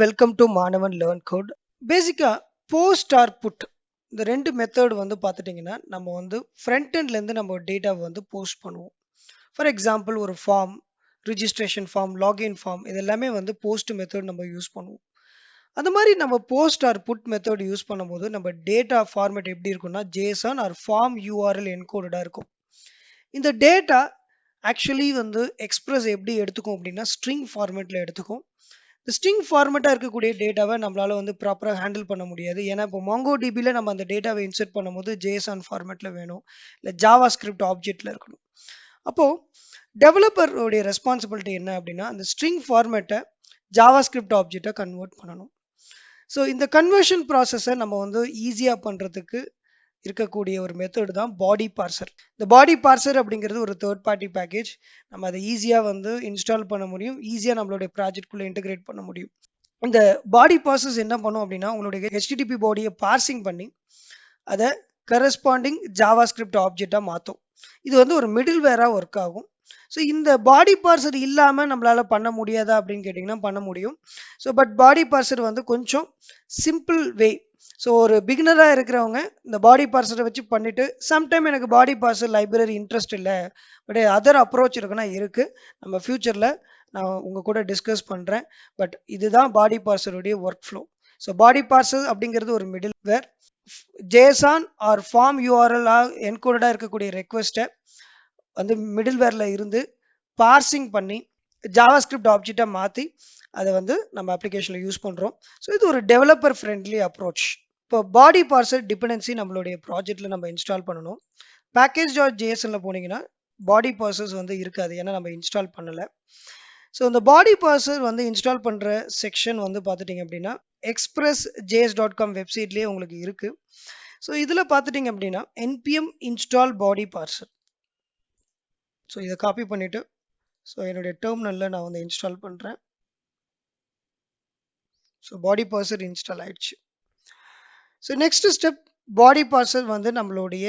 Welcome to மாணவன் learn code. பேசிக்கா post or put இந்த ரெண்டு மெத்தட் வந்து பார்த்துட்டிங்கன்னா நம்ம வந்து ஃப்ரண்ட் எண்ட்லேருந்து நம்ம டேட்டாவை வந்து போஸ்ட் பண்ணுவோம். ஃபார் எக்ஸாம்பிள் ஒரு form, registration form, login form இது எல்லாமே வந்து போஸ்ட் மெத்தட் நம்ம யூஸ் பண்ணுவோம். அந்த மாதிரி நம்ம post or put method use பண்ணும்போது நம்ம டேட்டா ஃபார்மேட் எப்படி இருக்கும்னா ஜேசன் ஆர் ஃபார்ம் யூஆர்எல் என்கோடடாக இருக்கும். இந்த டேட்டா ஆக்சுவலி வந்து எக்ஸ்பிரஸ் எப்படி எடுத்துக்கும் அப்படின்னா ஸ்ட்ரிங் ஃபார்மேட்டில் எடுத்துக்கும். இந்த ஸ்ட்ரிங் ஃபார்மேட்டாக இருக்கக்கூடிய டேட்டாவை நம்மளால வந்து ப்ராப்பராக ஹேண்டில் பண்ண முடியாது. ஏன்னா இப்போ MongoDBயில் நம்ம அந்த டேட்டாவை இன்சர்ட் பண்ணும்போது JSON ஃபார்மேட்டில் வேணும், இல்லை ஜாவா ஸ்கிரிப்ட் ஆப்ஜெக்டில் இருக்கணும். அப்போது டெவலப்பருடைய ரெஸ்பான்சிபிலிட்டி என்ன அப்படின்னா அந்த ஸ்ட்ரிங் ஃபார்மேட்டை ஜாவா ஸ்கிரிப்ட் ஆப்ஜெக்டை கன்வெர்ட் பண்ணணும். ஸோ இந்த கன்வர்ஷன் ப்ராசஸை நம்ம வந்து ஈஸியாக பண்ணுறதுக்கு இருக்கக்கூடிய ஒரு மெத்தட் தான் பாடி பார்சர். இந்த பாடி பார்சர் அப்படிங்கிறது ஒரு தேர்ட் பார்ட்டி பேக்கேஜ். நம்ம அதை ஈஸியாக வந்து இன்ஸ்டால் பண்ண முடியும், ஈஸியாக நம்மளுடைய ப்ராஜெக்ட்குள்ளே இன்டெகிரேட் பண்ண முடியும். இந்த பாடி பார்சஸ் என்ன பண்ணும் அப்படின்னா உங்களுடைய HTTP பாடியை பார்சிங் பண்ணி அதை கரஸ்பாண்டிங் ஜாவா ஸ்கிரிப்ட் ஆப்ஜெக்டாக மாற்றும். இது வந்து ஒரு மிடில் வேராக ஒர்க் ஆகும். ஸோ இந்த பாடி பார்சர் இல்லாமல் நம்மளால் பண்ண முடியாதா அப்படின்னு கேட்டிங்கன்னா பண்ண முடியும். ஸோ பட் பாடி பார்சர் வந்து கொஞ்சம் சிம்பிள் வே. ஸோ ஒரு பிகினராக இருக்கிறவங்க இந்த பாடி பார்சரை வச்சு பண்ணிவிட்டு சம்டைம் எனக்கு பாடி பார்சர் லைப்ரரி இன்ட்ரெஸ்ட் இல்லை, பட் அதர் அப்ரோச் இருக்குன்னா இருக்குது, நம்ம ஃப்யூச்சரில் நான் உங்கள் கூட டிஸ்கஸ் பண்ணுறேன். பட் இதுதான் பாடி பார்சருடைய work flow. So body parser அப்படிங்கிறது ஒரு middleware. JSON or form URL என்கோடடாக இருக்கக்கூடிய ரெக்வெஸ்ட்டை வந்து மிடில் வேரில் இருந்து பார்சிங் பண்ணி ஜாவா ஸ்கிரிப்ட் ஆப்ஜெக்டாக மாற்றி அதை வந்து நம்ம அப்ளிகேஷனில் யூஸ் பண்ணுறோம். ஸோ இது ஒரு டெவலப்பர் ஃப்ரெண்ட்லி அப்ரோச். இப்போ பாடி பார்சர் டிபெண்டன்சி நம்மளுடைய ப்ராஜெக்டில் நம்ம இன்ஸ்டால் பண்ணணும். package.jsonல போனீங்கன்னா பாடி பார்சர்ஸ் வந்து இருக்காது, ஏன்னா நம்ம இன்ஸ்டால் பண்ணலை. ஸோ இந்த பாடி பார்சர் வந்து இன்ஸ்டால் பண்ணுற செக்ஷன் வந்து பார்த்துட்டிங்க அப்படின்னா expressjs.com வெப்சைட்லேயே உங்களுக்கு இருக்குது. ஸோ இதில் பார்த்துட்டிங்க அப்படின்னா npm install body parser. So இதை காப்பி பண்ணிவிட்டு ஸோ என்னுடைய டெர்மினலில் நான் வந்து இன்ஸ்டால் பண்ணுறேன். ஸோ பாடி பார்சர் இன்ஸ்டால் ஆயிடுச்சு. ஸோ நெக்ஸ்ட் ஸ்டெப் பாடி பார்சர் வந்து நம்மளுடைய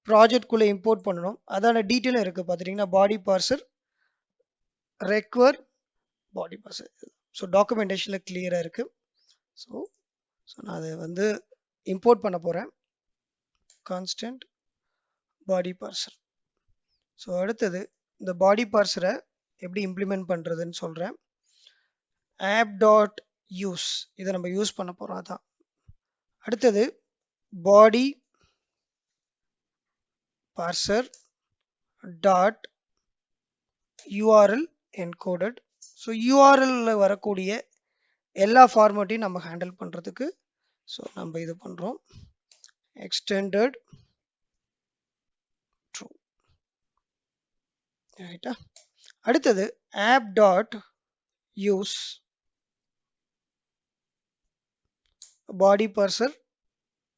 ப்ராஜெக்ட்குள்ளே இம்போர்ட் பண்ணணும். அதான டீட்டெயிலும் இருக்குது பார்த்துட்டிங்கன்னா பாடி பார்சர் ரெக்வர் பாடி பார்சர். ஸோ டாக்குமெண்டேஷனில் கிளியராக இருக்குது. ஸோ நான் அதை வந்து இம்போர்ட் பண்ண போகிறேன். கான்ஸ்டன்ட் பாடி பார்சர். ஸோ அடுத்தது இந்த பாடி பார்சரை எப்படி இம்ப்ளிமெண்ட் பண்ணுறதுன்னு சொல்கிறேன். app.use இதை நம்ம யூஸ் பண்ண போகிறோம். அதான் அடுத்தது body parser dot URL encoded. So யூஆர்எல்ல வரக்கூடிய எல்லா ஃபார்மேட்டையும் நம்ம ஹேண்டில் பண்ணுறதுக்கு ஸோ நம்ம இது பண்ணுறோம். Extended true. ரைட்டா. அடுத்தது app.use பாடி பார்சர்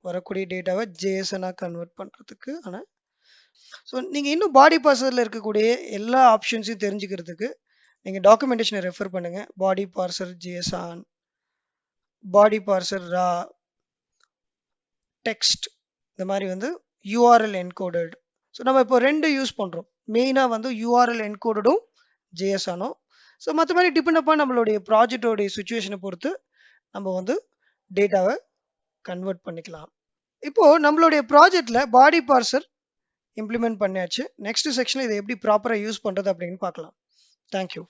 வரக்கூடிய டேட்டாவை ஜேசனாக கன்வெர்ட் பண்ணுறதுக்கு. ஆனால் ஸோ நீங்கள் இன்னும் பாடி பார்சரில் இருக்கக்கூடிய எல்லா ஆப்ஷன்ஸையும் தெரிஞ்சுக்கிறதுக்கு நீங்கள் டாக்குமெண்டேஷனை ரெஃபர் பண்ணுங்கள். பாடி பார்சர் ஜேசான், பாடி பார்சர் ரா, டெக்ஸ்ட், இந்த மாதிரி வந்து யூஆர்எல் என்கோடட். ஸோ நம்ம இப்போ ரெண்டு யூஸ் பண்ணுறோம். மெயினாக வந்து யூஆர்எல் என்கோடடும் ஜேஎஸ்ஆனும். ஸோ மற்றபடி டிபெண்ட் அப்பான் நம்மளுடைய ப்ராஜெக்டோடைய சுச்சுவேஷனை பொறுத்து நம்ம வந்து டேட்டாவை கன்வெர்ட் பண்ணிக்கலாம். இப்போது நம்மளுடைய ப்ராஜெக்டில் பாடி பார்சர் இம்ப்ளிமெண்ட் பண்ணியாச்சு. நெக்ஸ்ட் செக்ஷனில் இதை எப்படி ப்ராப்பராக யூஸ் பண்ணுறது அப்படின்னு பார்க்கலாம். தேங்க்யூ.